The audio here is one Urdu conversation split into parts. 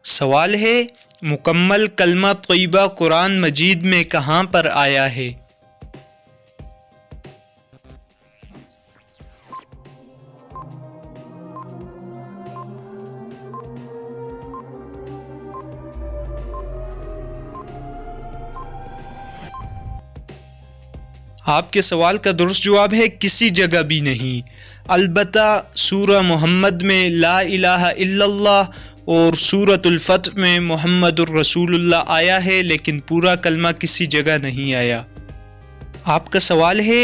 سوال ہے، مکمل کلمہ طیبہ قرآن مجید میں کہاں پر آیا ہے؟ آپ کے سوال کا درست جواب ہے کسی جگہ بھی نہیں، البتہ سورہ محمد میں لا الہ الا اللہ اور سورۃ الفتح میں محمد الرسول اللہ آیا ہے، لیکن پورا کلمہ کسی جگہ نہیں آیا۔ آپ کا سوال ہے،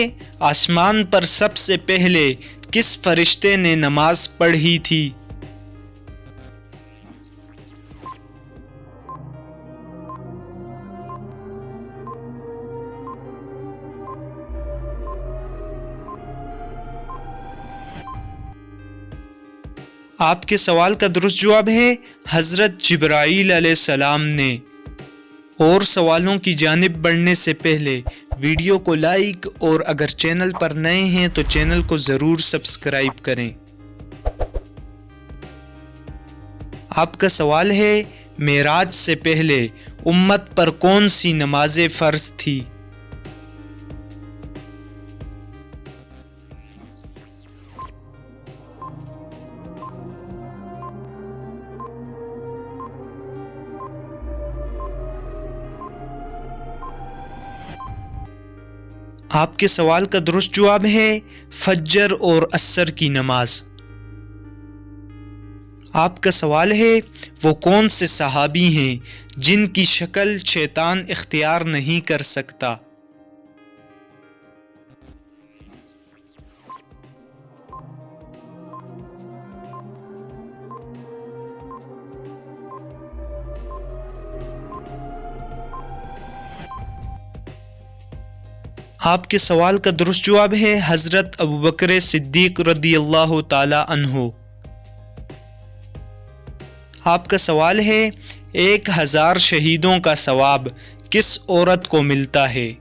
آسمان پر سب سے پہلے کس فرشتے نے نماز پڑھی تھی؟ آپ کے سوال کا درست جواب ہے حضرت جبرائیل علیہ السلام نے۔ اور سوالوں کی جانب بڑھنے سے پہلے ویڈیو کو لائک اور اگر چینل پر نئے ہیں تو چینل کو ضرور سبسکرائب کریں۔ آپ کا سوال ہے، معراج سے پہلے امت پر کون سی نماز فرض تھی؟ آپ کے سوال کا درست جواب ہے فجر اور عصر کی نماز۔ آپ کا سوال ہے، وہ کون سے صحابی ہیں جن کی شکل شیطان اختیار نہیں کر سکتا؟ آپ کے سوال کا درست جواب ہے حضرت ابوبکر صدیق رضی اللہ تعالی عنہ۔ آپ کا سوال ہے، 1000 شہیدوں کا ثواب کس عورت کو ملتا ہے؟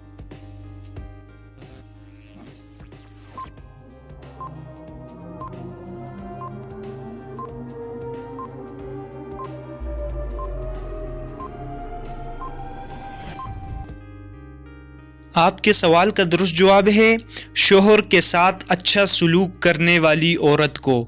آپ کے سوال کا درست جواب ہے شوہر کے ساتھ اچھا سلوک کرنے والی عورت کو۔